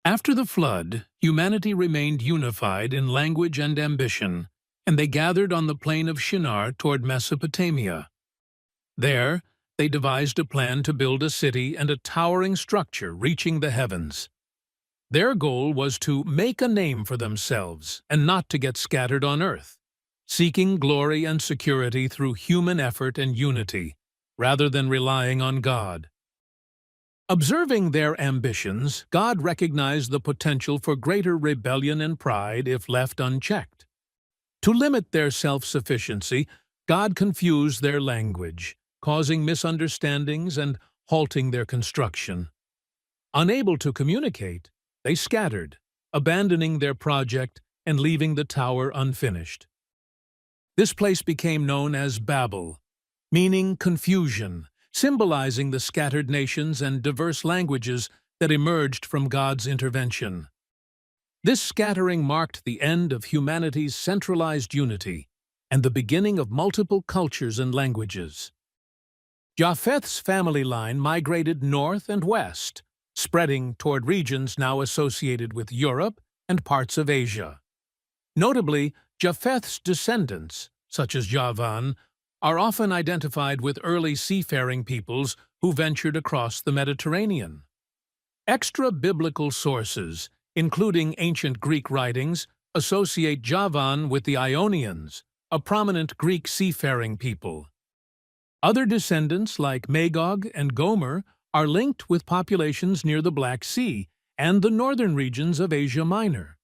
After the flood, humanity remained unified in language and ambition, and they gathered on the plain of Shinar toward Mesopotamia. There, they devised a plan to build a city and a towering structure reaching the heavens. Their goal was to make a name for themselves and not to get scattered on earth, seeking glory and security through human effort and unity, rather than relying on God. Observing their ambitions, God recognized the potential for greater rebellion and pride if left unchecked. To limit their self-sufficiency, God confused their language, causing misunderstandings and halting their construction. Unable to communicate, they scattered, abandoning their project and leaving the tower unfinished. This place became known as Babel, meaning confusion, symbolizing the scattered nations and diverse languages that emerged from God's intervention. This scattering marked the end of humanity's centralized unity and the beginning of multiple cultures and languages. Japheth's family line migrated north and west, spreading toward regions now associated with Europe and parts of Asia. Notably, Japheth's descendants, such as Javan, are often identified with early seafaring peoples who ventured across the Mediterranean. Extra-biblical sources, including ancient Greek writings, associate Javan with the Ionians, a prominent Greek seafaring people. Other descendants, like Magog and Gomer, are linked with populations near the Black Sea and the northern regions of Asia Minor.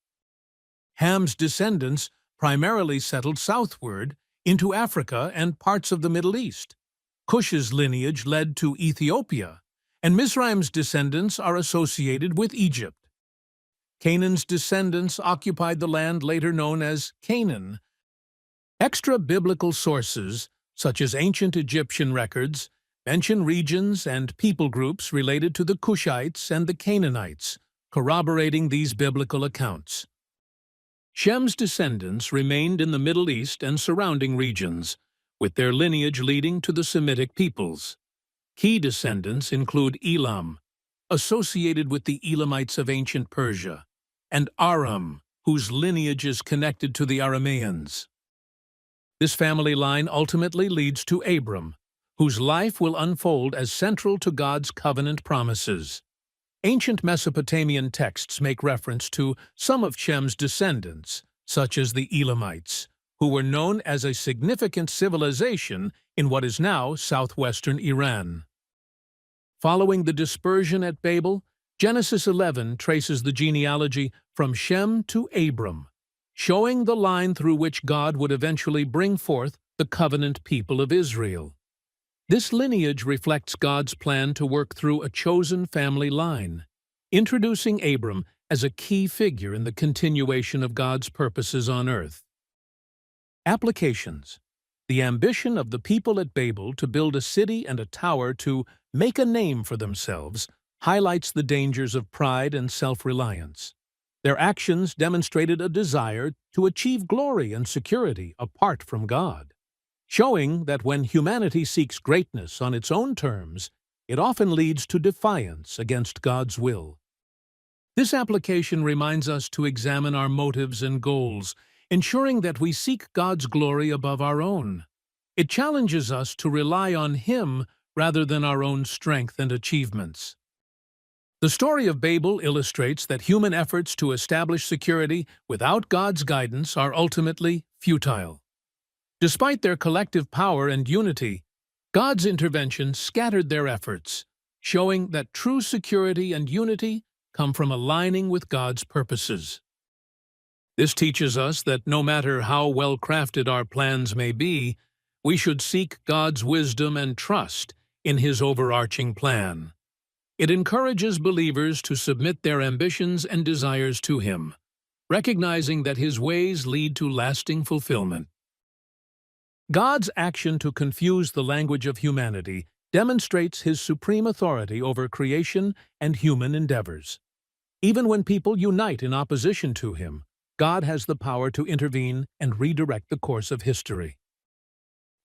Ham's descendants primarily settled southward into Africa and parts of the Middle East. Cush's lineage led to Ethiopia, and Mizraim's descendants are associated with Egypt. Canaan's descendants occupied the land later known as Canaan. Extra-biblical sources, such as ancient Egyptian records, mention regions and people groups related to the Cushites and the Canaanites, corroborating these biblical accounts. Shem's descendants remained in the Middle East and surrounding regions, with their lineage leading to the Semitic peoples. Key descendants include Elam, associated with the Elamites of ancient Persia, and Aram, whose lineage is connected to the Arameans. This family line ultimately leads to Abram, whose life will unfold as central to God's covenant promises. Ancient Mesopotamian texts make reference to some of Shem's descendants, such as the Elamites, who were known as a significant civilization in what is now southwestern Iran. Following the dispersion at Babel, Genesis 11 traces the genealogy from Shem to Abram, showing the line through which God would eventually bring forth the covenant people of Israel. This lineage reflects God's plan to work through a chosen family line, introducing Abram as a key figure in the continuation of God's purposes on earth. Applications. The ambition of the people at Babel to build a city and a tower to make a name for themselves highlights the dangers of pride and self-reliance. Their actions demonstrated a desire to achieve glory and security apart from God, showing that when humanity seeks greatness on its own terms, it often leads to defiance against God's will. This application reminds us to examine our motives and goals, ensuring that we seek God's glory above our own. It challenges us to rely on Him rather than our own strength and achievements. The story of Babel illustrates that human efforts to establish security without God's guidance are ultimately futile. Despite their collective power and unity, God's intervention scattered their efforts, showing that true security and unity come from aligning with God's purposes. This teaches us that no matter how well-crafted our plans may be, we should seek God's wisdom and trust in His overarching plan. It encourages believers to submit their ambitions and desires to Him, recognizing that His ways lead to lasting fulfillment. God's action to confuse the language of humanity demonstrates His supreme authority over creation and human endeavors. Even when people unite in opposition to Him, God has the power to intervene and redirect the course of history.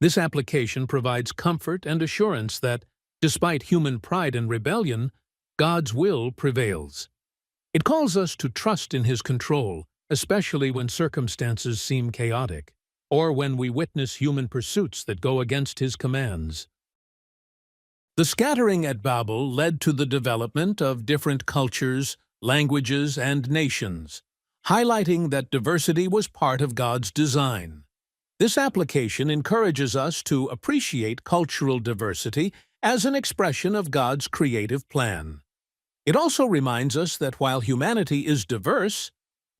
This application provides comfort and assurance that, despite human pride and rebellion, God's will prevails. It calls us to trust in His control, especially when circumstances seem chaotic, or when we witness human pursuits that go against His commands. The scattering at Babel led to the development of different cultures, languages, and nations, highlighting that diversity was part of God's design. This application encourages us to appreciate cultural diversity as an expression of God's creative plan. It also reminds us that while humanity is diverse,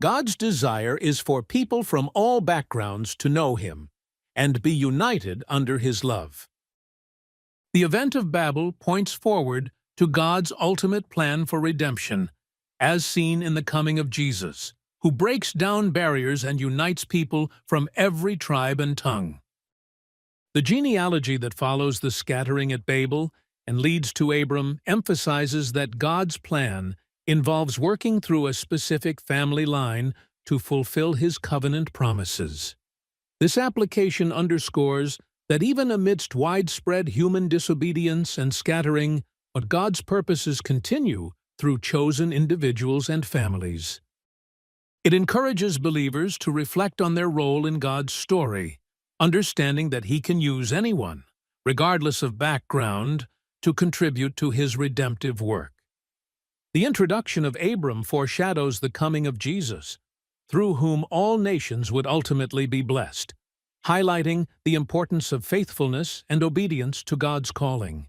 God's desire is for people from all backgrounds to know Him and be united under His love. The event of Babel points forward to God's ultimate plan for redemption, as seen in the coming of Jesus, who breaks down barriers and unites people from every tribe and tongue. The genealogy that follows the scattering at Babel and leads to Abram emphasizes that God's plan involves working through a specific family line to fulfill His covenant promises. This application underscores that even amidst widespread human disobedience and scattering, God's purposes continue through chosen individuals and families. It encourages believers to reflect on their role in God's story, understanding that He can use anyone, regardless of background, to contribute to His redemptive work. The introduction of Abram foreshadows the coming of Jesus, through whom all nations would ultimately be blessed, highlighting the importance of faithfulness and obedience to God's calling.